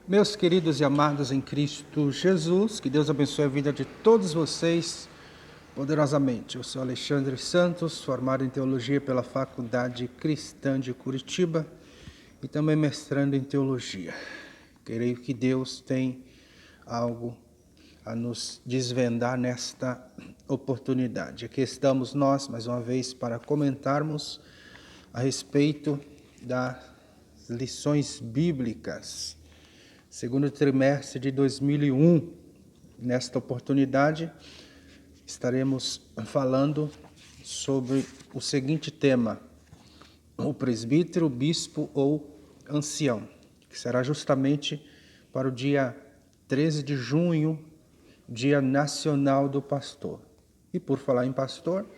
Meus queridos e amados em Cristo Jesus, que Deus abençoe a vida de todos vocês poderosamente. Eu sou Alexandre Santos, formado em Teologia pela Faculdade Cristã de Curitiba e também mestrando em Teologia. Creio que Deus tem algo a nos desvendar nesta oportunidade. Aqui estamos nós, mais uma vez, para comentarmos a respeito das lições bíblicas. Segundo trimestre de 2001, nesta oportunidade, estaremos falando sobre o seguinte tema: o presbítero, bispo ou ancião, que será justamente para o dia 13 de junho, Dia Nacional do Pastor. E por falar em pastor,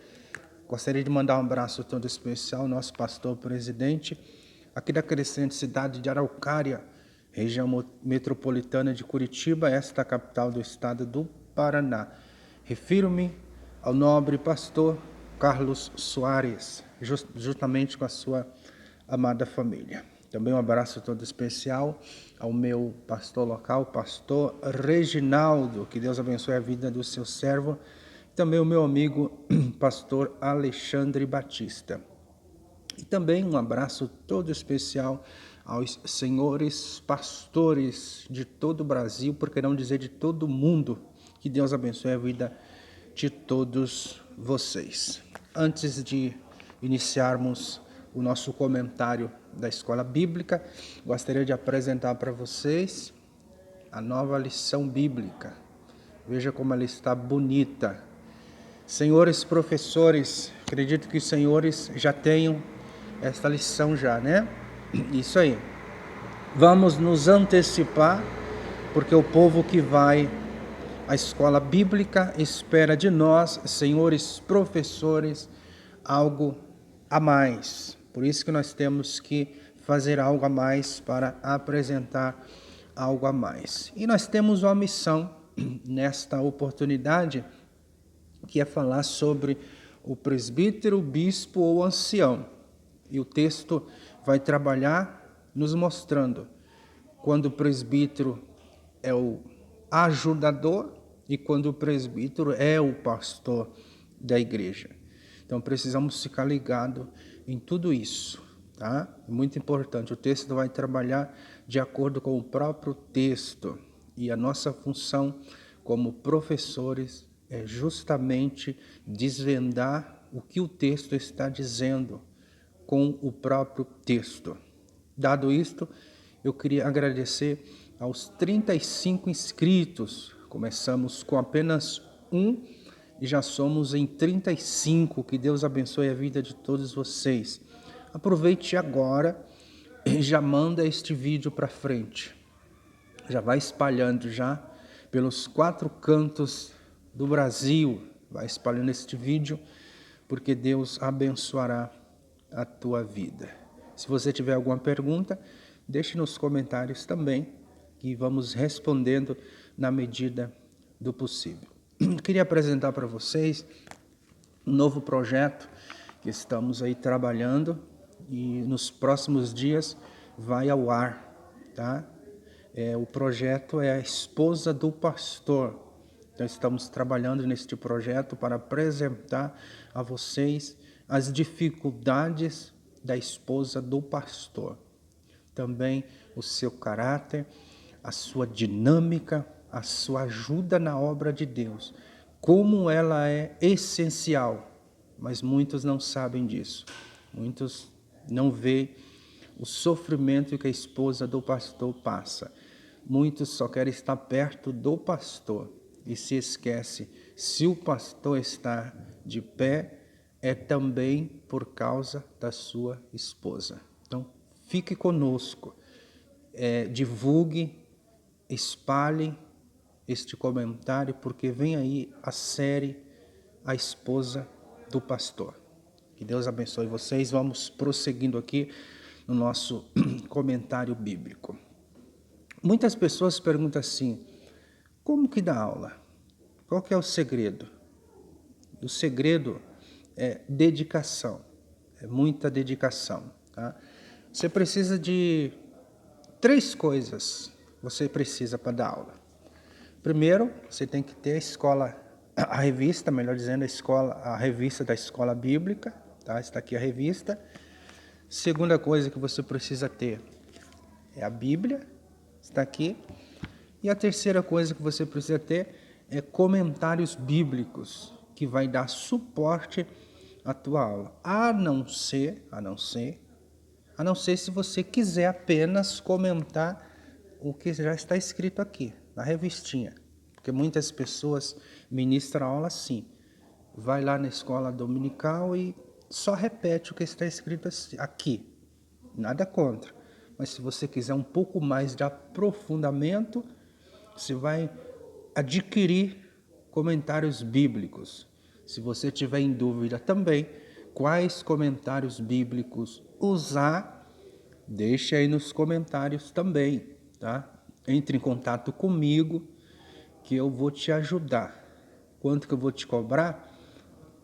gostaria de mandar um abraço todo especial ao nosso pastor presidente, aqui da crescente cidade de Araucária, região metropolitana de Curitiba, esta capital do estado do Paraná. Refiro-me ao nobre pastor Carlos Soares, justamente com a sua amada família. Também um abraço todo especial ao meu pastor local, pastor Reginaldo, que Deus abençoe a vida do seu servo. Também o meu amigo, pastor Alexandre Batista. E também um abraço todo especial aos senhores pastores de todo o Brasil, por que não dizer de todo o mundo. Que Deus abençoe a vida de todos vocês. Antes de iniciarmos o nosso comentário da escola bíblica, gostaria de apresentar para vocês a nova lição bíblica. Veja como ela está bonita. Senhores professores, acredito que os senhores já tenham esta lição já, né? Isso aí. Vamos nos antecipar, porque o povo que vai à escola bíblica espera de nós, senhores professores, algo a mais. Por isso que nós temos que fazer algo a mais para apresentar algo a mais. E nós temos uma missão nesta oportunidade, que é falar sobre o presbítero, bispo ou ancião. E o texto vai trabalhar nos mostrando quando o presbítero é o ajudador e quando o presbítero é o pastor da igreja. Então precisamos ficar ligados em tudo isso, tá? Muito importante. O texto vai trabalhar de acordo com o próprio texto e a nossa função como professores é justamente desvendar o que o texto está dizendo com o próprio texto. Dado isto, eu queria agradecer aos 35 inscritos. Começamos com apenas um e já somos em 35. Que Deus abençoe a vida de todos vocês. Aproveite agora e já manda este vídeo para frente. Já vai espalhando já pelos 4 cantos do Brasil. Vai espalhando este vídeo, porque Deus abençoará a tua vida. Se você tiver alguma pergunta, deixe nos comentários também, que vamos respondendo na medida do possível. Queria apresentar para vocês um novo projeto que estamos aí trabalhando e nos próximos dias vai ao ar, tá? O projeto é a Esposa do Pastor. Então estamos trabalhando neste projeto para apresentar a vocês as dificuldades da esposa do pastor. Também o seu caráter, a sua dinâmica, a sua ajuda na obra de Deus. Como ela é essencial, mas muitos não sabem disso. Muitos não veem o sofrimento que a esposa do pastor passa. Muitos só querem estar perto do pastor e se esquece, se o pastor está de pé, é também por causa da sua esposa. Então, fique conosco, divulgue, espalhe este comentário, porque vem aí a série A Esposa do Pastor. Que Deus abençoe vocês. Vamos prosseguindo aqui no nosso comentário bíblico. Muitas pessoas perguntam assim: como que dá aula? Qual que é o segredo? O segredo é dedicação, é muita dedicação, tá? Você precisa de 3 coisas. você precisa para dar aula? Primeiro, você tem que ter a revista, melhor dizendo, a revista da escola bíblica, tá? Está aqui a revista. Segunda coisa que você precisa ter é a Bíblia, está aqui. E a terceira coisa que você precisa ter é comentários bíblicos, que vai dar suporte à tua aula. A não ser se você quiser apenas comentar o que já está escrito aqui, na revistinha. Porque muitas pessoas ministram aula assim. Vai lá na escola dominical e só repete o que está escrito aqui. Nada contra. Mas se você quiser um pouco mais de aprofundamento, você vai adquirir comentários bíblicos. Se você tiver em dúvida também quais comentários bíblicos usar, deixe aí nos comentários também, tá? Entre em contato comigo que eu vou te ajudar. Quanto que eu vou te cobrar?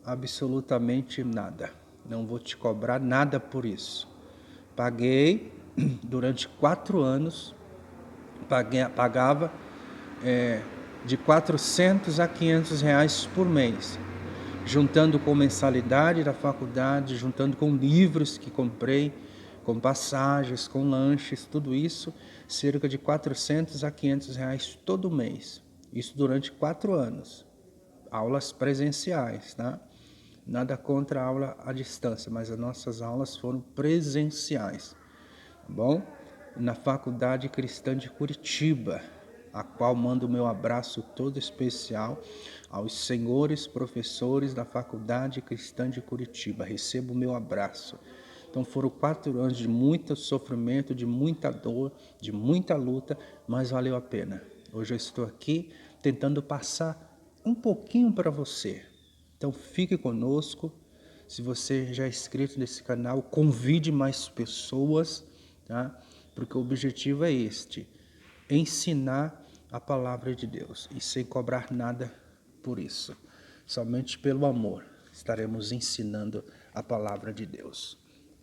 Absolutamente nada. Não vou te cobrar nada por isso. Paguei durante 4 anos, pagava de 400 a 500 reais por mês, juntando com mensalidade da faculdade, juntando com livros que comprei, com passagens, com lanches, tudo isso, cerca de 400 a 500 reais todo mês. Isso durante 4 anos. Aulas presenciais, tá? Nada contra a aula à distância, mas as nossas aulas foram presenciais, tá bom? Na Faculdade Cristã de Curitiba, a qual mando o meu abraço todo especial aos senhores professores da Faculdade Cristã de Curitiba. Recebo o meu abraço. Então foram 4 anos de muito sofrimento, de muita dor, de muita luta, mas valeu a pena. Hoje eu estou aqui tentando passar um pouquinho para você. Então fique conosco. Se você já é inscrito nesse canal, convide mais pessoas, tá? Porque o objetivo é este: ensinar a palavra de Deus e sem cobrar nada por isso. Somente pelo amor estaremos ensinando a palavra de Deus.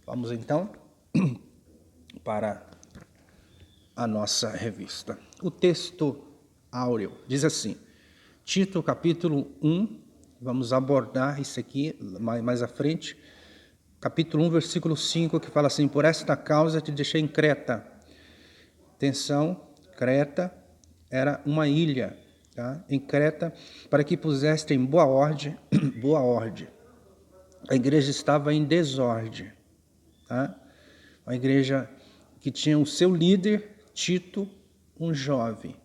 Vamos então para a nossa revista. O texto áureo diz assim: Tito capítulo 1, vamos abordar isso aqui mais à frente, capítulo 1, versículo 5, que fala assim: por esta causa te deixei em Creta. Atenção, Creta era uma ilha, tá? Em Creta, para que puseste em boa ordem. A igreja estava em desordem, tá? Uma igreja que tinha o seu líder, Tito, um jovem.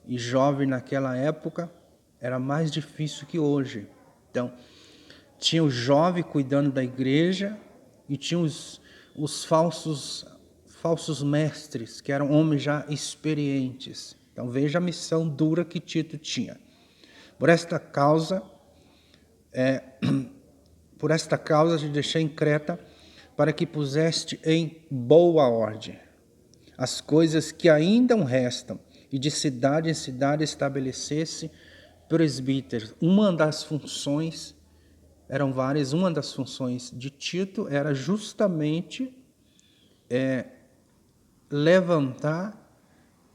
E jovem naquela época era mais difícil que hoje. Então, tinha o jovem cuidando da igreja e tinha os falsos mestres, que eram homens já experientes. Então, veja a missão dura que Tito tinha. Por esta causa te deixei em Creta, para que puseste em boa ordem as coisas que ainda restam, e de cidade em cidade estabelecesse presbíteros. Uma das funções, eram várias, uma das funções de Tito era justamente levantar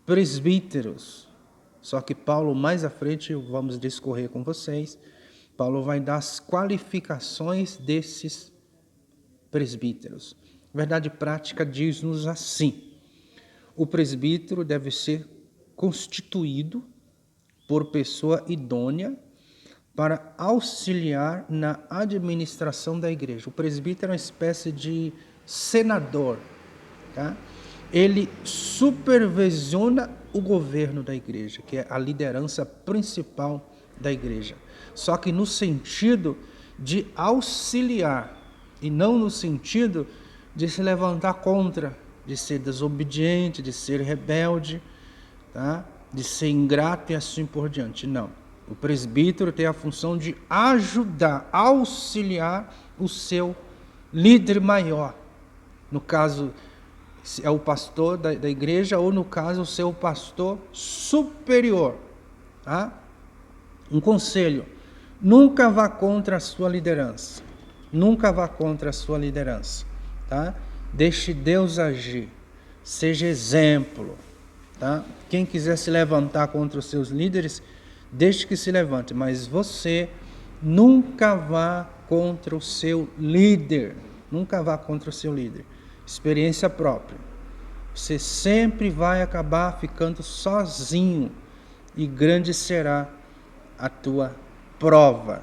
presbíteros. Só que Paulo, mais à frente, vamos discorrer com vocês, Paulo vai dar as qualificações desses presbíteros. A verdade prática diz-nos assim: o presbítero deve ser constituído por pessoa idônea para auxiliar na administração da igreja. O presbítero é uma espécie de senador, tá? Ele supervisiona o governo da igreja, que é a liderança principal da igreja. Só que no sentido de auxiliar e não no sentido de se levantar contra, de ser desobediente, de ser rebelde, tá? De ser ingrato e assim por diante. Não. O presbítero tem a função de ajudar, auxiliar o seu líder maior. No caso, é o pastor da igreja, ou no caso, o seu pastor superior. Tá? Um conselho: nunca vá contra a sua liderança. Nunca vá contra a sua liderança. Tá? Deixe Deus agir. Seja exemplo. tá? Quem quiser se levantar contra os seus líderes, deixe que se levante, mas você nunca vá contra o seu líder. Nunca vá contra o seu líder. Experiência própria. Você sempre vai acabar ficando sozinho e grande será a tua prova.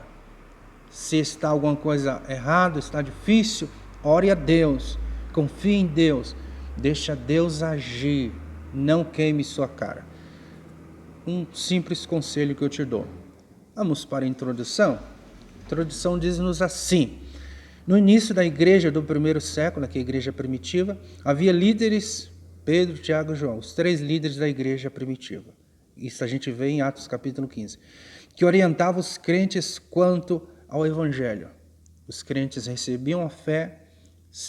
Se está alguma coisa errada, está difícil, ore a Deus, confie em Deus, deixa Deus agir, não queime sua cara. Um simples conselho que eu te dou. Vamos para a introdução? A introdução diz-nos assim: no início da igreja do primeiro século, que é a igreja primitiva, havia líderes, Pedro, Tiago e João, os 3 líderes da igreja primitiva. Isso a gente vê em Atos capítulo 15. Que orientavam os crentes quanto ao evangelho. Os crentes recebiam a fé,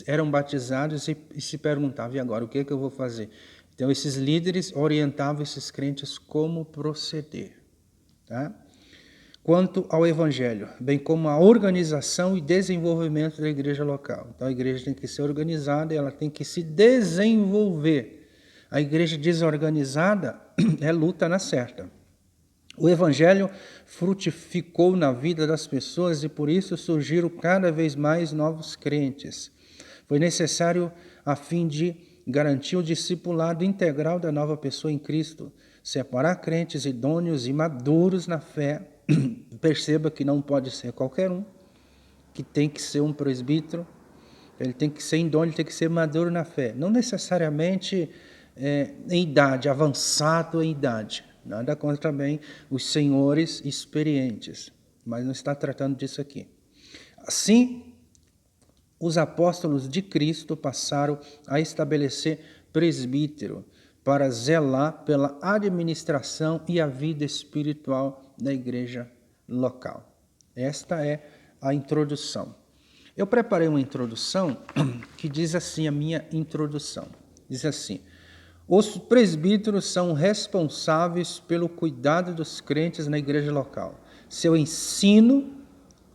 eram batizados e se perguntavam, e agora, o que é que eu vou fazer? Então, esses líderes orientavam esses crentes como proceder. Tá? Quanto ao evangelho, bem como a organização e desenvolvimento da igreja local. Então, a igreja tem que ser organizada e ela tem que se desenvolver. A igreja desorganizada é luta na certa. O evangelho frutificou na vida das pessoas e por isso surgiram cada vez mais novos crentes. Foi necessário a fim de garantir o discipulado integral da nova pessoa em Cristo, separar crentes idôneos e maduros na fé. Perceba que não pode ser qualquer um, que tem que ser um presbítero, ele tem que ser idôneo, ele tem que ser maduro na fé. Não necessariamente em idade, avançado em idade. Nada contra também os senhores experientes, mas não está tratando disso aqui. Assim, os apóstolos de Cristo passaram a estabelecer presbítero para zelar pela administração e a vida espiritual da igreja local. Esta é a introdução. Eu preparei uma introdução que diz assim, a minha introdução. Diz assim: os presbíteros são responsáveis pelo cuidado dos crentes na igreja local. Seu ensino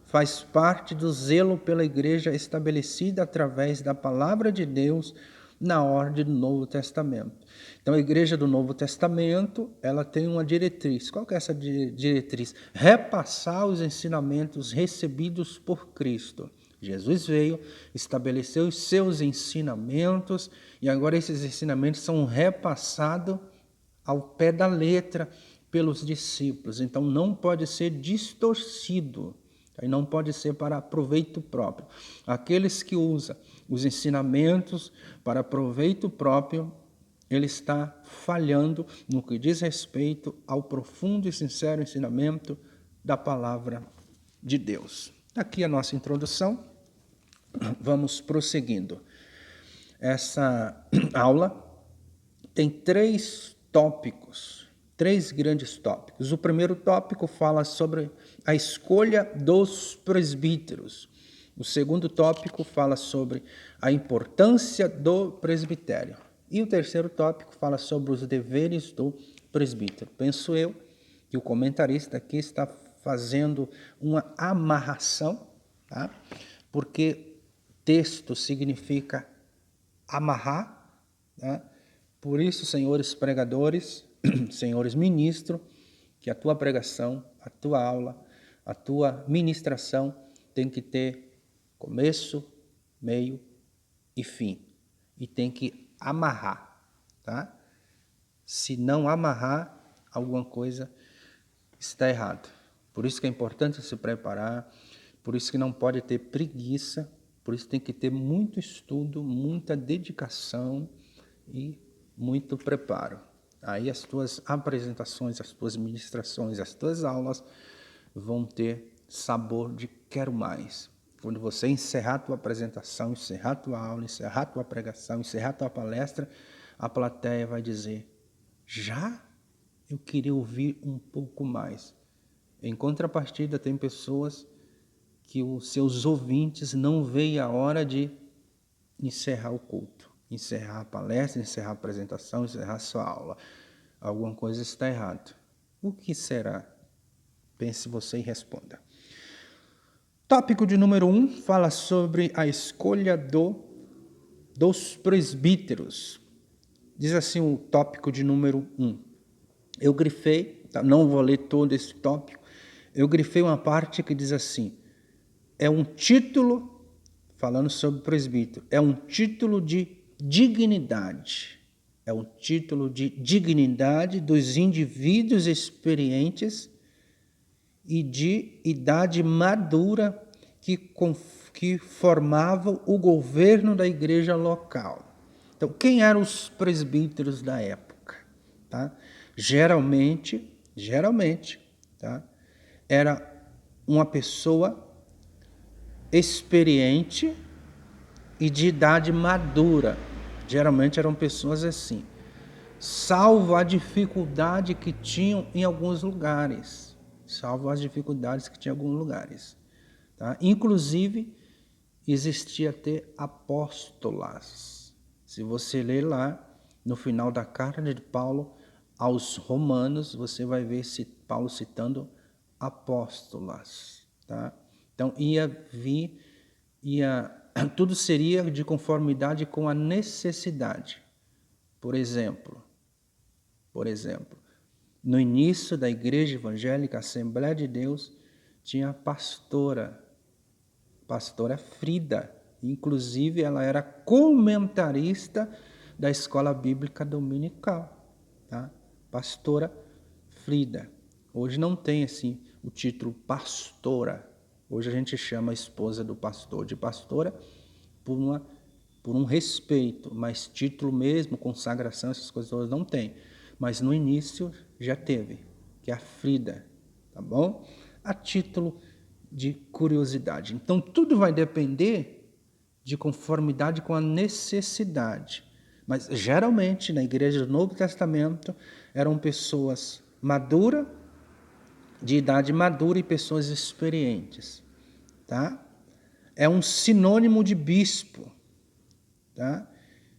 faz parte do zelo pela igreja estabelecida através da palavra de Deus na ordem do Novo Testamento. Então, a igreja do Novo Testamento, ela tem uma diretriz. Qual que é essa diretriz? Repassar os ensinamentos recebidos por Cristo. Jesus veio, estabeleceu os seus ensinamentos e agora esses ensinamentos são repassados ao pé da letra pelos discípulos. Então, não pode ser distorcido. E não pode ser para proveito próprio. Aqueles que usam os ensinamentos para proveito próprio, ele está falhando no que diz respeito ao profundo e sincero ensinamento da palavra de Deus. Aqui a nossa introdução. Vamos prosseguindo. Essa aula tem 3 tópicos. 3 grandes tópicos. O primeiro tópico fala sobre a escolha dos presbíteros. O segundo tópico fala sobre a importância do presbitério. E o terceiro tópico fala sobre os deveres do presbítero. Penso eu que o comentarista aqui está fazendo uma amarração, tá? Porque texto significa amarrar, tá? Por isso, senhores pregadores, senhores ministros, que a tua pregação, a tua aula, a tua ministração tem que ter começo, meio e fim. E tem que amarrar, tá? Se não amarrar, alguma coisa está errado. Por isso que é importante se preparar, por isso que não pode ter preguiça, por isso tem que ter muito estudo, muita dedicação e muito preparo. Aí as tuas apresentações, as tuas ministrações, as tuas aulas vão ter sabor de quero mais. Quando você encerrar a tua apresentação, encerrar a tua aula, encerrar a tua pregação, encerrar a tua palestra, a plateia vai dizer, já? Eu queria ouvir um pouco mais. Em contrapartida, tem pessoas que os seus ouvintes não veem a hora de encerrar o culto, encerrar a palestra, encerrar a apresentação, encerrar a sua aula. Alguma coisa está errada. O que será? Pense você e responda. Tópico de número 1 fala sobre a escolha dos presbíteros. Diz assim o tópico de número 1. Eu grifei, tá? Não vou ler todo esse tópico, eu grifei uma parte que diz assim, é um título, falando sobre presbítero, é um título de dignidade. É um título de dignidade dos indivíduos experientes e de idade madura que formavam o governo da igreja local. Então, quem eram os presbíteros da época? Tá? Geralmente, tá? Era uma pessoa experiente e de idade madura. Geralmente eram pessoas assim, salvo a dificuldade que tinham em alguns lugares. Tá? Inclusive, existia até apóstolas. Se você ler lá, no final da carta de Paulo aos Romanos, você vai ver Paulo citando apóstolas. Tá? Então, tudo seria de conformidade com a necessidade. Por exemplo, no início da Igreja Evangélica, Assembleia de Deus, tinha a pastora Frida. Inclusive, ela era comentarista da Escola Bíblica Dominical. Tá? Pastora Frida. Hoje não tem assim o título pastora. Hoje a gente chama a esposa do pastor de pastora por um respeito, mas título mesmo, consagração, essas coisas todas não tem. Mas no início já teve, que é a Frida, tá bom? A título de curiosidade. Então tudo vai depender de conformidade com a necessidade. Mas geralmente na igreja do Novo Testamento eram pessoas maduras, de idade madura e pessoas experientes, tá? É um sinônimo de bispo, tá?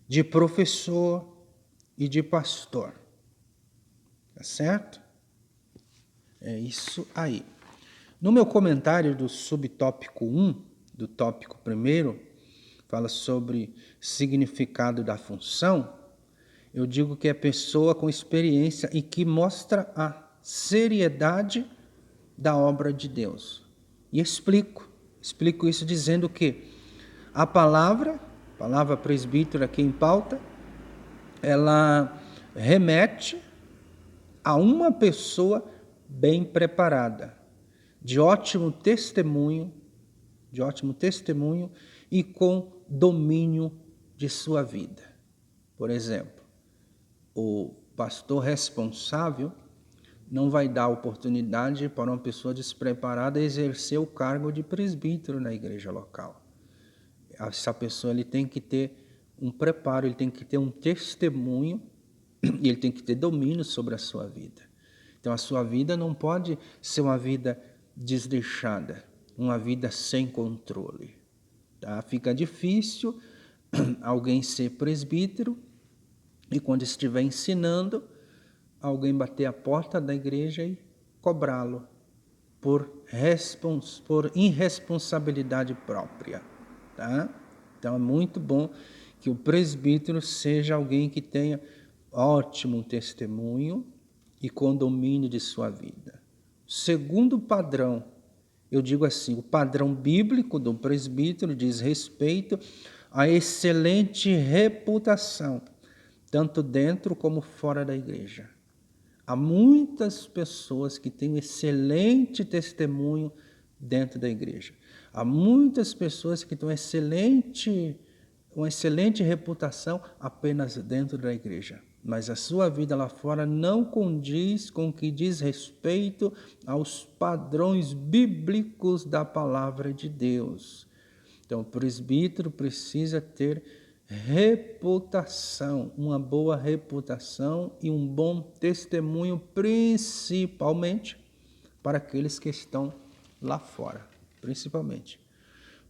De professor e de pastor, tá certo? É isso aí. No meu comentário do subtópico 1, do tópico 1, fala sobre significado da função, eu digo que é pessoa com experiência e que mostra a seriedade da obra de Deus. E explico isso dizendo que a palavra presbítero aqui em pauta, ela remete a uma pessoa bem preparada, de ótimo testemunho e com domínio de sua vida. Por exemplo, o pastor responsável não vai dar oportunidade para uma pessoa despreparada exercer o cargo de presbítero na igreja local. Essa pessoa ele tem que ter um preparo, ele tem que ter um testemunho e ele tem que ter domínio sobre a sua vida. Então a sua vida não pode ser uma vida desleixada, uma vida sem controle. Tá? Fica difícil alguém ser presbítero e quando estiver ensinando, alguém bater a porta da igreja e cobrá-lo por irresponsabilidade própria. Tá? Então é muito bom que o presbítero seja alguém que tenha ótimo testemunho e com domínio de sua vida. Segundo padrão, eu digo assim, o padrão bíblico do presbítero diz respeito à excelente reputação, tanto dentro como fora da igreja. Há muitas pessoas que têm um excelente testemunho dentro da igreja. Há muitas pessoas que têm uma excelente reputação apenas dentro da igreja. Mas a sua vida lá fora não condiz com o que diz respeito aos padrões bíblicos da palavra de Deus. Então, o presbítero precisa ter reputação, uma boa reputação e um bom testemunho, principalmente para aqueles que estão lá fora. Principalmente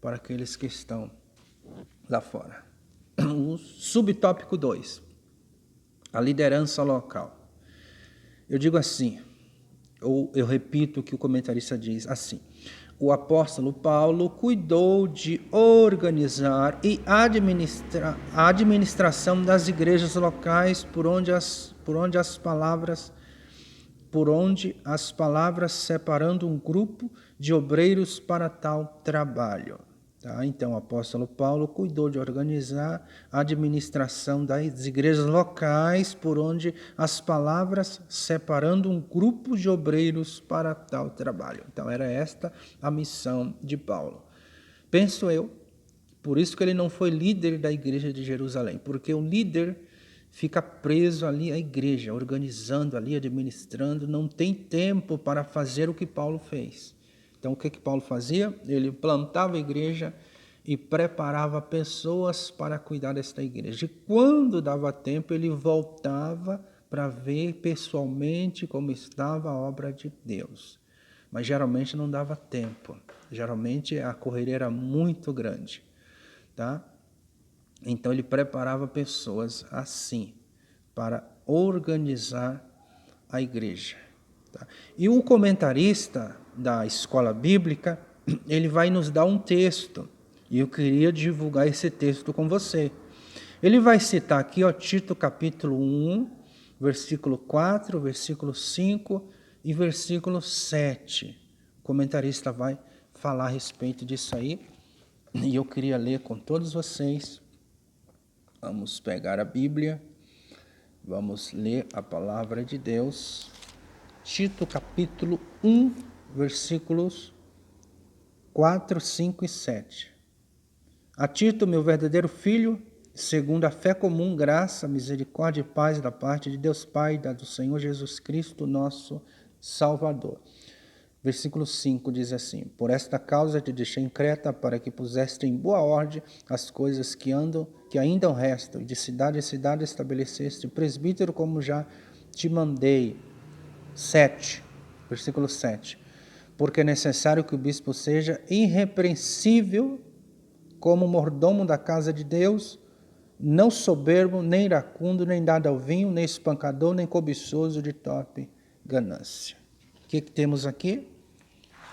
para aqueles que estão lá fora. O subtópico 2, a liderança local. Eu digo assim, ou eu repito o que o comentarista diz assim, o apóstolo Paulo cuidou de organizar e administrar a administração das igrejas locais por onde as palavras separando um grupo de obreiros para tal trabalho. Tá? Então, o apóstolo Paulo cuidou de organizar a administração das igrejas locais por onde as palavras separando um grupo de obreiros para tal trabalho. Então, era esta a missão de Paulo. Penso eu, por isso que ele não foi líder da igreja de Jerusalém, porque o líder fica preso ali à igreja, organizando ali, administrando, não tem tempo para fazer o que Paulo fez. Então, o que Paulo fazia? Ele plantava a igreja e preparava pessoas para cuidar desta igreja. E quando dava tempo, ele voltava para ver pessoalmente como estava a obra de Deus. Mas geralmente não dava tempo. Geralmente a correria era muito grande. Tá? Então ele preparava pessoas assim, para organizar a igreja. Tá? E o comentarista da escola bíblica, ele vai nos dar um texto, e eu queria divulgar esse texto com você. Ele vai citar aqui, Tito capítulo 1, versículo 4, versículo 5 e versículo 7. O comentarista vai falar a respeito disso aí, e eu queria ler com todos vocês. Vamos pegar a Bíblia, vamos ler a palavra de Deus. Tito capítulo 1, versículos 4, 5 e 7. A Tito, meu verdadeiro filho, segundo a fé comum, graça, misericórdia e paz da parte de Deus Pai e do Senhor Jesus Cristo, nosso Salvador. Versículo 5 diz assim: Por esta causa te deixei em Creta, para que puseste em boa ordem as coisas que ainda restam, e de cidade em cidade estabeleceste presbítero, como já te mandei. 7, versículo 7. Porque é necessário que o bispo seja irrepreensível como mordomo da casa de Deus, não soberbo, nem iracundo, nem dado ao vinho, nem espancador, nem cobiçoso de torpe ganância. O que temos aqui?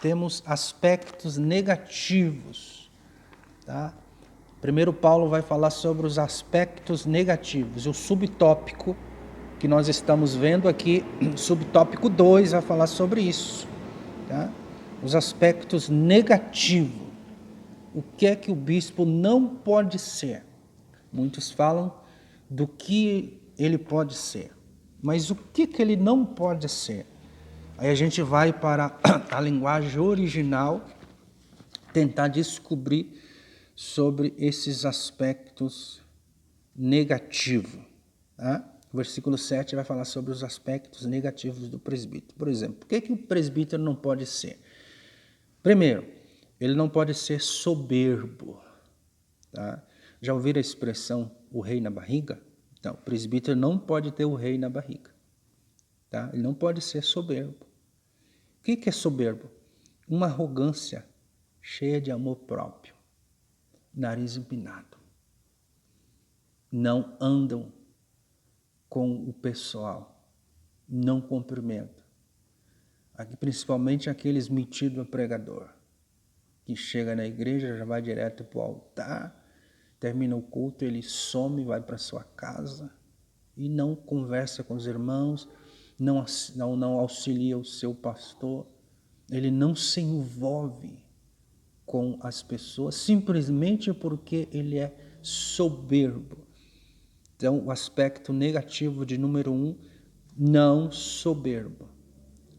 Temos aspectos negativos. Tá? Primeiro Paulo vai falar sobre os aspectos negativos. O subtópico que nós estamos vendo aqui, subtópico 2, vai falar sobre isso. Tá? Os aspectos negativos. O que é que o bispo não pode ser? Muitos falam do que ele pode ser. Mas o que ele não pode ser? Aí a gente vai para a linguagem original tentar descobrir sobre esses aspectos negativos. Tá? O versículo 7 vai falar sobre os aspectos negativos do presbítero. Por exemplo, o que o presbítero não pode ser? Primeiro, ele não pode ser soberbo. Tá? Já ouviram a expressão o rei na barriga? Então, o presbítero não pode ter o rei na barriga. Tá? Ele não pode ser soberbo. O que é soberbo? Uma arrogância cheia de amor próprio, nariz empinado. Não andam com o pessoal, não cumprimentam. Aqui, principalmente aqueles metidos a pregador, que chega na igreja, já vai direto para o altar, termina o culto, ele some, vai para sua casa e não conversa com os irmãos, não auxilia o seu pastor, ele não se envolve com as pessoas simplesmente porque ele é soberbo. Então, o aspecto negativo de número 1, não soberbo.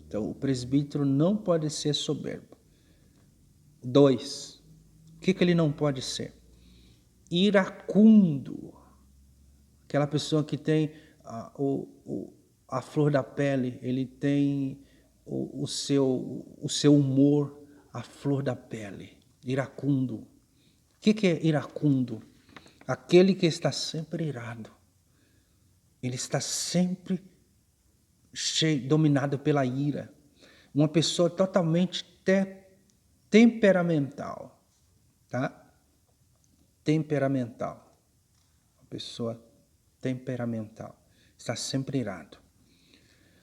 Então, o presbítero não pode ser soberbo. 2, o que ele não pode ser? Iracundo. Aquela pessoa que tem a flor da pele, ele tem o seu humor, a flor da pele. Iracundo. O que é iracundo? Aquele que está sempre irado. Ele está sempre dominado pela ira. Uma pessoa totalmente temperamental. Tá? Temperamental. Uma pessoa temperamental. Está sempre irado.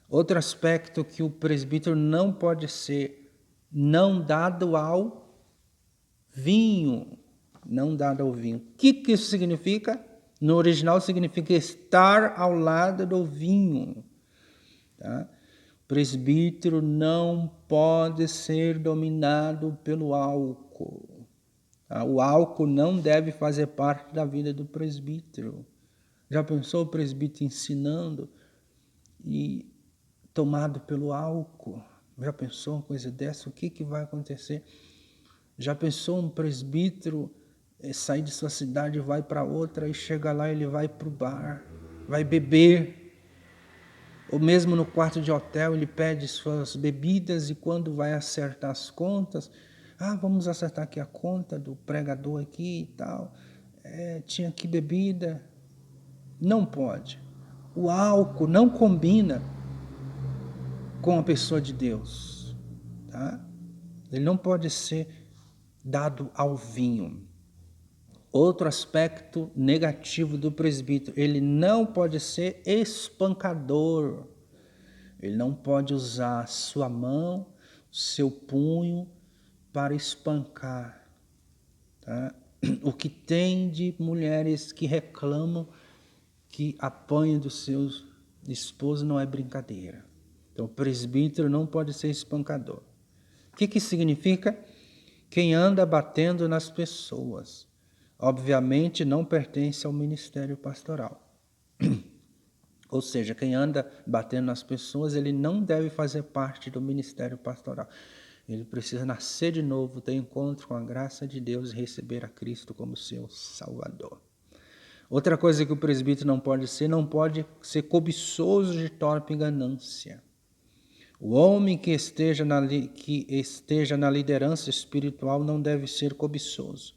Outro aspecto que o presbítero não pode ser não dado ao vinho. Não dado ao vinho. O que isso significa? No original significa estar ao lado do vinho. Tá? O presbítero não pode ser dominado pelo álcool. Tá? O álcool não deve fazer parte da vida do presbítero. Já pensou o presbítero ensinando e tomado pelo álcool? Já pensou uma coisa dessa? O que vai acontecer? Já pensou um presbítero sair de sua cidade e vai para outra e chega lá, ele vai para o bar, vai beber, ou mesmo no quarto de hotel ele pede suas bebidas e quando vai acertar as contas, vamos acertar aqui a conta do pregador aqui e tal, tinha aqui bebida. Não pode. O álcool não combina com a pessoa de Deus, tá? Ele não pode ser dado ao vinho. Outro aspecto negativo do presbítero, ele não pode ser espancador. Ele não pode usar a sua mão, o seu punho para espancar. Tá? O que tem de mulheres que reclamam que apanham dos seus esposos não é brincadeira. Então o presbítero não pode ser espancador. O que significa? Quem anda batendo nas pessoas, obviamente não pertence ao ministério pastoral. Ou seja, quem anda batendo nas pessoas, ele não deve fazer parte do ministério pastoral. Ele precisa nascer de novo, ter encontro com a graça de Deus e receber a Cristo como seu Salvador. Outra coisa que o presbítero não pode ser cobiçoso de torpe ganância. O homem que esteja na liderança espiritual não deve ser cobiçoso.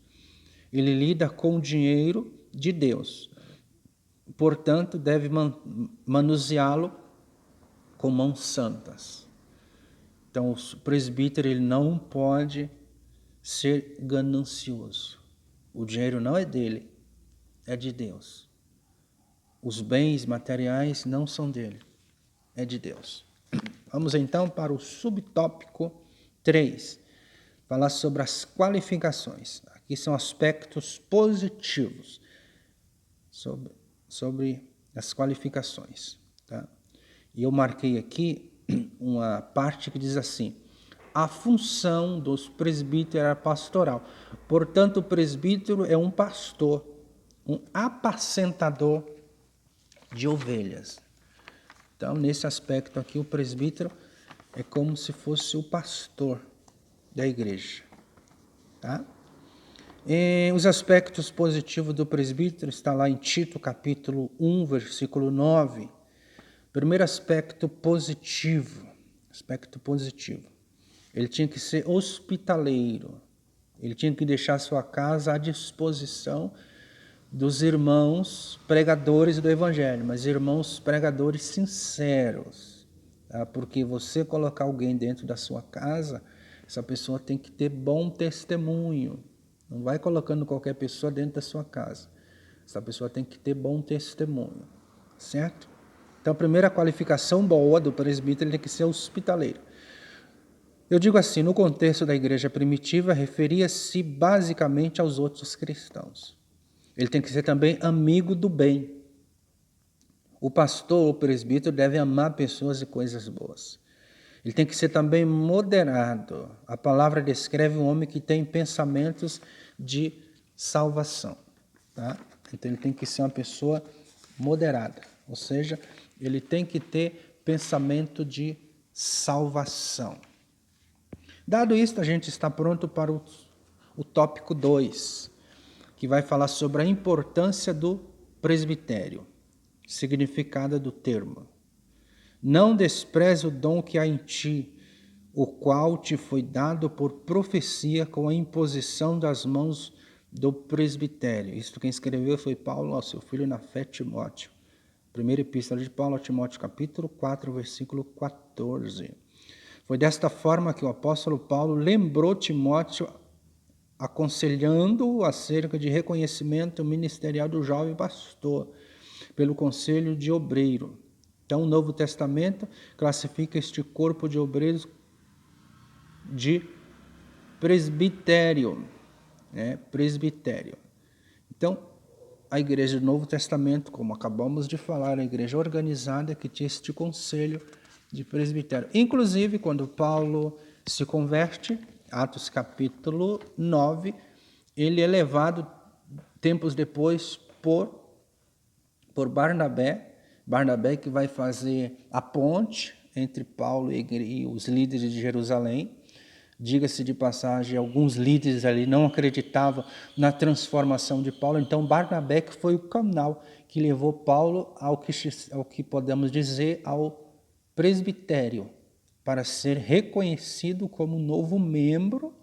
Ele lida com o dinheiro de Deus. Portanto, deve manuseá-lo com mãos santas. Então, o presbítero ele não pode ser ganancioso. O dinheiro não é dele, é de Deus. Os bens materiais não são dele, é de Deus. Vamos então para o subtópico 3, falar sobre as qualificações. Aqui são aspectos positivos sobre as qualificações. Tá? E eu marquei aqui uma parte que diz assim: a função dos presbíteros era pastoral. Portanto, o presbítero é um pastor, um apacentador de ovelhas. Então, nesse aspecto aqui, o presbítero é como se fosse o pastor da igreja. Tá? E os aspectos positivos do presbítero está lá em Tito, capítulo 1, versículo 9. Primeiro aspecto positivo. Ele tinha que ser hospitaleiro. Ele tinha que deixar sua casa à disposição dos irmãos pregadores do Evangelho, mas irmãos pregadores sinceros. Tá? Porque você colocar alguém dentro da sua casa, essa pessoa tem que ter bom testemunho. Não vai colocando qualquer pessoa dentro da sua casa. Essa pessoa tem que ter bom testemunho. Certo? Então, a primeira qualificação boa do presbítero, ele tem que ser hospitaleiro. Eu digo assim, no contexto da igreja primitiva, referia-se basicamente aos outros cristãos. Ele tem que ser também amigo do bem. O pastor ou presbítero deve amar pessoas e coisas boas. Ele tem que ser também moderado. A palavra descreve um homem que tem pensamentos de salvação. Tá? Então, ele tem que ser uma pessoa moderada. Ou seja, ele tem que ter pensamento de salvação. Dado isto, a gente está pronto para o tópico 2, que vai falar sobre a importância do presbitério, significado do termo. Não despreze o dom que há em ti, o qual te foi dado por profecia com a imposição das mãos do presbitério. Isto quem escreveu foi Paulo ao seu filho na fé, Timóteo. Primeira epístola de Paulo a Timóteo, capítulo 4, versículo 14. Foi desta forma que o apóstolo Paulo lembrou Timóteo, aconselhando-o acerca de reconhecimento ministerial do jovem pastor, pelo conselho de obreiro. Então, o Novo Testamento classifica este corpo de obreiros de presbitério, né? Presbitério. Então, a igreja do Novo Testamento, como acabamos de falar, a igreja organizada que tinha este conselho de presbitério. Inclusive, quando Paulo se converte, Atos capítulo 9, ele é levado tempos depois por Barnabé que vai fazer a ponte entre Paulo e os líderes de Jerusalém. Diga-se de passagem, alguns líderes ali não acreditavam na transformação de Paulo, então Barnabé que foi o canal que levou Paulo ao que podemos dizer ao presbitério, para ser reconhecido como novo membro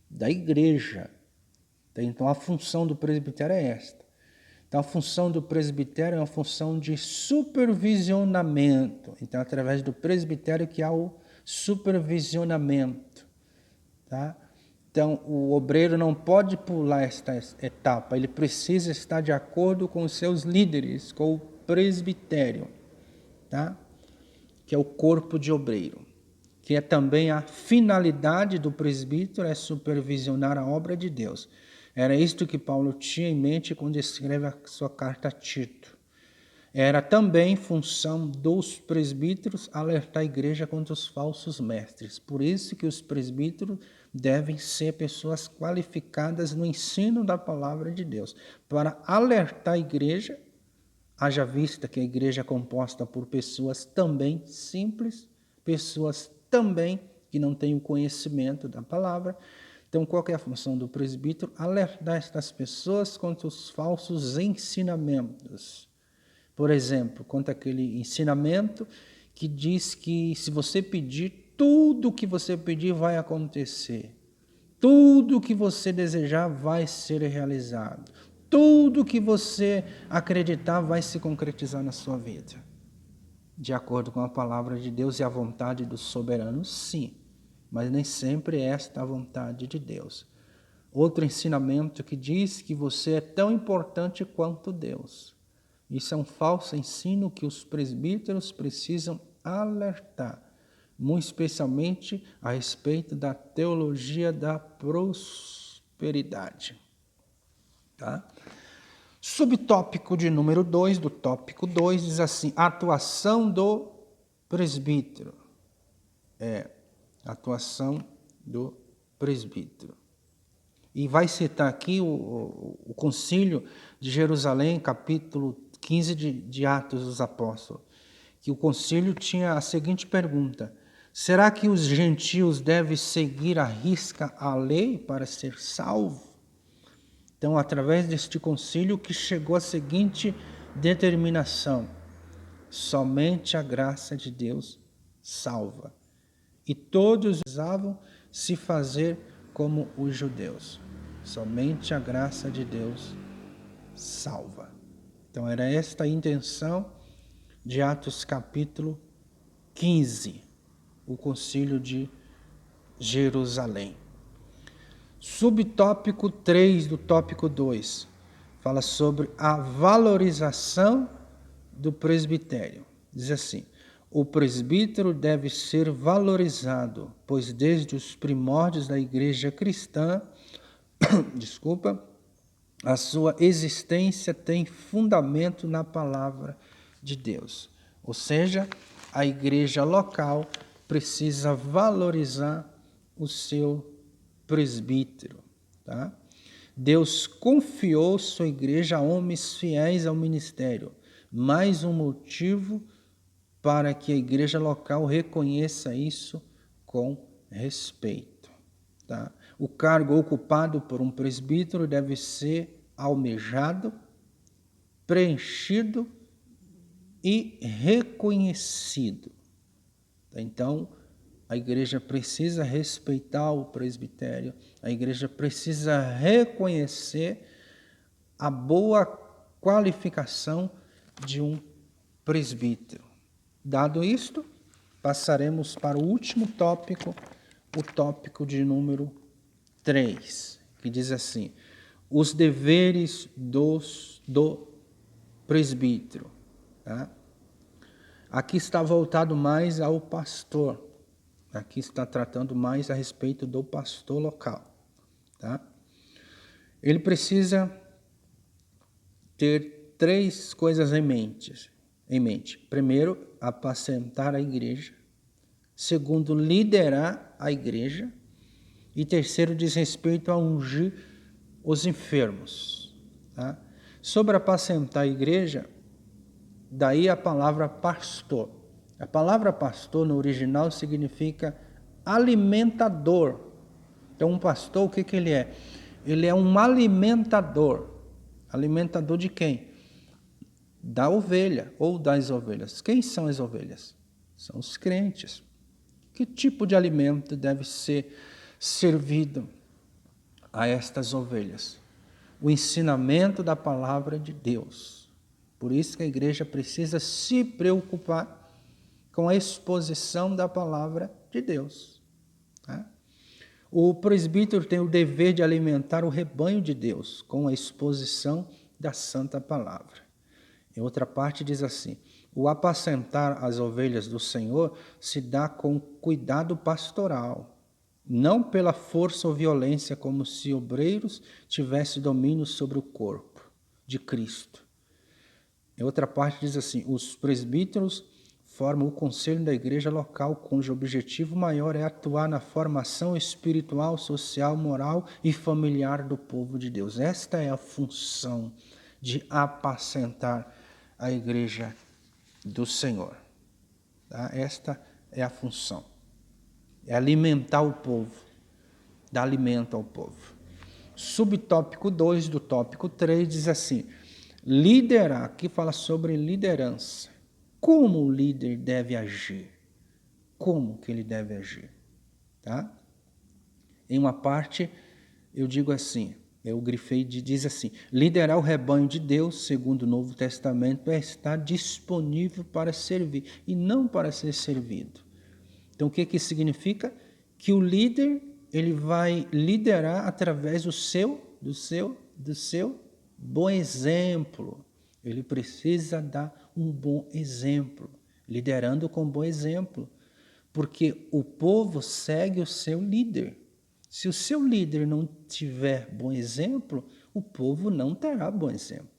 da igreja. Então a função do presbitério é esta. Então a função do presbitério é uma função de supervisionamento. Então através do presbitério que há o supervisionamento. Tá? Então, o obreiro não pode pular esta etapa, ele precisa estar de acordo com os seus líderes, com o presbitério, tá? Que é o corpo de obreiro, que é também a finalidade do presbítero, é supervisionar a obra de Deus. Era isto que Paulo tinha em mente quando escreve a sua carta a Tito. Era também função dos presbíteros alertar a igreja contra os falsos mestres. Por isso que os presbíteros devem ser pessoas qualificadas no ensino da palavra de Deus, para alertar a igreja, haja vista que a igreja é composta por pessoas também simples, pessoas também que não têm o conhecimento da palavra. Então, qual é a função do presbítero? Alertar estas pessoas contra os falsos ensinamentos. Por exemplo, contra aquele ensinamento que diz que se você pedir, tudo o que você pedir vai acontecer. Tudo o que você desejar vai ser realizado. Tudo o que você acreditar vai se concretizar na sua vida. De acordo com a palavra de Deus e a vontade do soberano, sim. Mas nem sempre esta é a vontade de Deus. Outro ensinamento que diz que você é tão importante quanto Deus. Isso é um falso ensino que os presbíteros precisam alertar, muito especialmente a respeito da teologia da prosperidade. Tá? Subtópico de número 2, do tópico 2, diz assim, atuação do presbítero. Atuação do presbítero. E vai citar aqui o Concílio de Jerusalém, capítulo 15 de Atos dos Apóstolos, que o concílio tinha a seguinte pergunta: será que os gentios devem seguir à risca a lei para ser salvo? Então, através deste concílio que chegou à seguinte determinação: somente a graça de Deus salva. E todos precisavam se fazer como os judeus. Somente a graça de Deus salva. Então era esta a intenção de Atos capítulo 15, o concílio de Jerusalém. Subtópico 3 do tópico 2 fala sobre a valorização do presbitério. Diz assim: o presbítero deve ser valorizado, pois desde os primórdios da igreja cristã, a sua existência tem fundamento na palavra de Deus. Ou seja, a igreja local precisa valorizar o seu presbítero. Tá? Deus confiou sua igreja a homens fiéis ao ministério. Mais um motivo para que a igreja local reconheça isso com respeito. Tá? O cargo ocupado por um presbítero deve ser almejado, preenchido e reconhecido. Então, a igreja precisa respeitar o presbitério, a igreja precisa reconhecer a boa qualificação de um presbítero. Dado isto, passaremos para o último tópico, o tópico de número 3, que diz assim: os deveres do presbítero. Tá? Aqui está voltado mais ao pastor, Aqui está tratando mais a respeito do pastor local. Tá? Ele precisa ter 3 coisas em mente. Primeiro, apacentar a igreja. Segundo, liderar a igreja. E terceiro, diz respeito a ungir os enfermos. Tá? Sobre apacentar a igreja, daí a palavra pastor. A palavra pastor no original significa alimentador. Então, um pastor, o que ele é? Ele é um alimentador. Alimentador de quem? Da ovelha ou das ovelhas. Quem são as ovelhas? São os crentes. Que tipo de alimento deve ser servido a estas ovelhas? O ensinamento da palavra de Deus. Por isso que a igreja precisa se preocupar com a exposição da palavra de Deus. Tá? O presbítero tem o dever de alimentar o rebanho de Deus com a exposição da santa palavra. Em outra parte diz assim: o apacentar as ovelhas do Senhor se dá com cuidado pastoral, não pela força ou violência, como se obreiros tivessem domínio sobre o corpo de Cristo. Em outra parte diz assim: os presbíteros formam o conselho da igreja local, cujo objetivo maior é atuar na formação espiritual, social, moral e familiar do povo de Deus. Esta é a função de apacentar a igreja do Senhor. Tá? Esta é a função. É alimentar o povo. Dar alimento ao povo. Subtópico 2 do tópico 3 diz assim: liderar. Aqui fala sobre liderança. Como o líder deve agir? Como que ele deve agir? Tá? Em uma parte, eu digo assim, eu grifei, diz assim: liderar o rebanho de Deus, segundo o Novo Testamento, é estar disponível para servir e não para ser servido. Então, o que que significa? Que o líder, ele vai liderar através do seu bom exemplo. Ele precisa dar um bom exemplo, liderando com bom exemplo, porque o povo segue o seu líder. Se o seu líder não tiver bom exemplo, o povo não terá bom exemplo.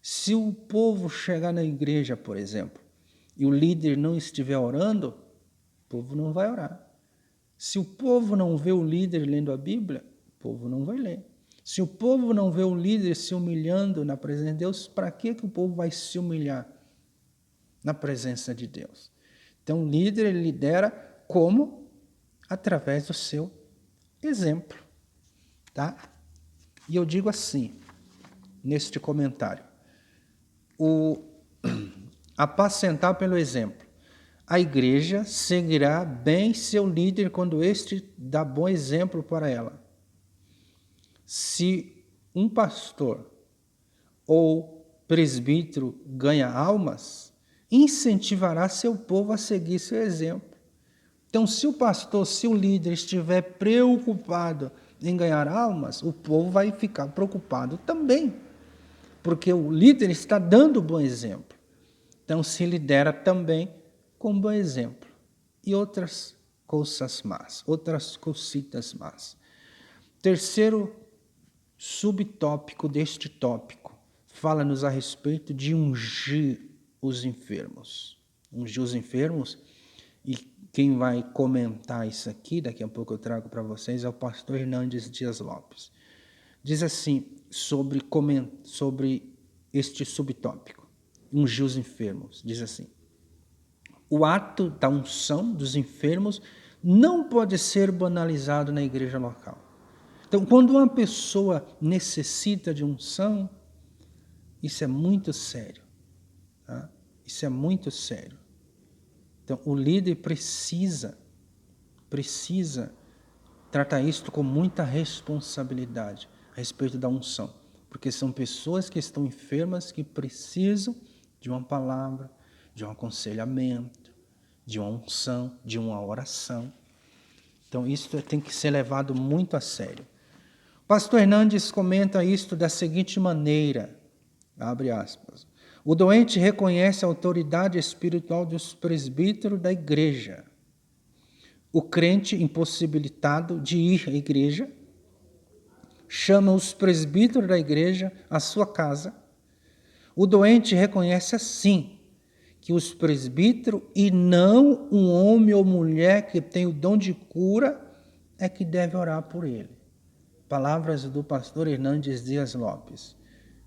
Se o povo chegar na igreja, por exemplo, e o líder não estiver orando, o povo não vai orar. Se o povo não vê o líder lendo a Bíblia, o povo não vai ler. Se o povo não vê o líder se humilhando na presença de Deus, para que o povo vai se humilhar na presença de Deus? Então, o líder ele lidera como? Através do seu exemplo. Tá? E eu digo assim, neste comentário: apacentar pelo exemplo. A igreja seguirá bem seu líder quando este dá bom exemplo para ela. Se um pastor ou presbítero ganha almas, incentivará seu povo a seguir seu exemplo. Então, se o pastor, se o líder estiver preocupado em ganhar almas, o povo vai ficar preocupado também, porque o líder está dando bom exemplo. Então, se lidera também com bom exemplo. E outras coisas más, outras cositas más. Terceiro subtópico deste tópico fala-nos a respeito de ungir os enfermos. Ungir os enfermos, e quem vai comentar isso aqui, daqui a pouco eu trago para vocês, é o pastor Hernandes Dias Lopes. Diz assim, sobre este subtópico, ungir os enfermos, diz assim: o ato da unção dos enfermos não pode ser banalizado na igreja local. Então, quando uma pessoa necessita de unção, isso é muito sério. Tá? Isso é muito sério. Então, o líder precisa tratar isto com muita responsabilidade a respeito da unção. Porque são pessoas que estão enfermas que precisam de uma palavra, de um aconselhamento, de uma unção, de uma oração. Então, isso tem que ser levado muito a sério. O pastor Hernandes comenta isto da seguinte maneira, abre aspas: o doente reconhece a autoridade espiritual dos presbíteros da igreja. o crente impossibilitado de ir à igreja, chama os presbíteros da igreja à sua casa. O doente reconhece assim que os presbíteros e não um homem ou mulher que tem o dom de cura é que deve orar por ele. Palavras do pastor Hernandes Dias Lopes.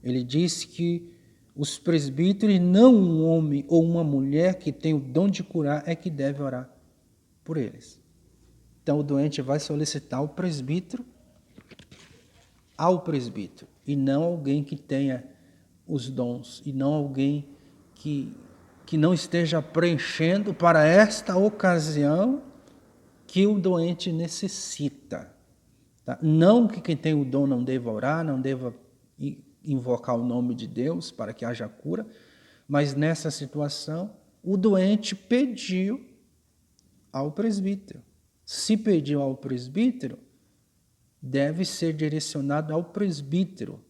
Ele diz que os presbíteros e não um homem ou uma mulher que tem o dom de curar é que deve orar por eles. Então o doente vai solicitar ao presbítero e não alguém que tenha os dons e não alguém que não esteja preenchendo para esta ocasião que o doente necessita. Tá? Não que quem tem o dom não deva orar, não deva invocar o nome de Deus para que haja cura, mas nessa situação o doente pediu ao presbítero. Se pediu ao presbítero, deve ser direcionado ao presbítero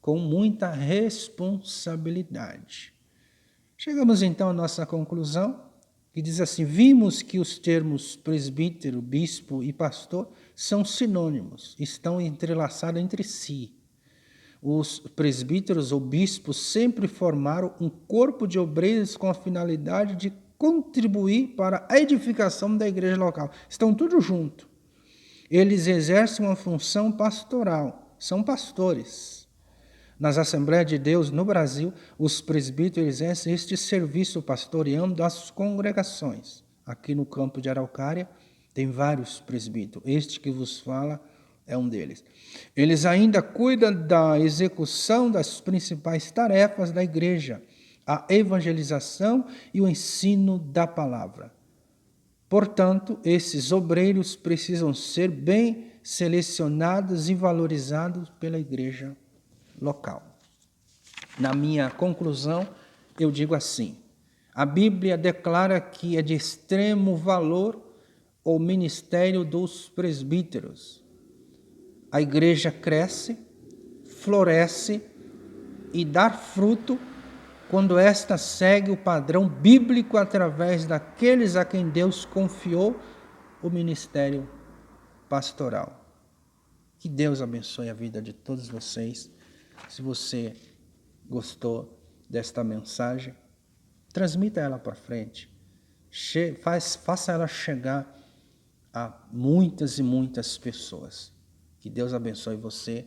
com muita responsabilidade. Chegamos então à nossa conclusão, que diz assim: vimos que os termos presbítero, bispo e pastor são sinônimos, estão entrelaçados entre si. Os presbíteros ou bispos sempre formaram um corpo de obreiros com a finalidade de contribuir para a edificação da igreja local. Estão tudo junto. Eles exercem uma função pastoral, são pastores. Nas Assembleias de Deus no Brasil, os presbíteros exercem este serviço pastoreando das congregações. Aqui no campo de Araucária tem vários presbíteros. Este que vos fala é um deles. Eles ainda cuidam da execução das principais tarefas da igreja, a evangelização e o ensino da palavra. Portanto, esses obreiros precisam ser bem selecionados e valorizados pela igreja local. Na minha conclusão, eu digo assim: a Bíblia declara que é de extremo valor o ministério dos presbíteros. A igreja cresce, floresce e dá fruto quando esta segue o padrão bíblico através daqueles a quem Deus confiou o ministério pastoral. Que Deus abençoe a vida de todos vocês. Se você gostou desta mensagem, transmita ela para frente. Faça ela chegar a muitas e muitas pessoas. Que Deus abençoe você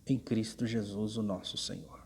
em Cristo Jesus, o nosso Senhor.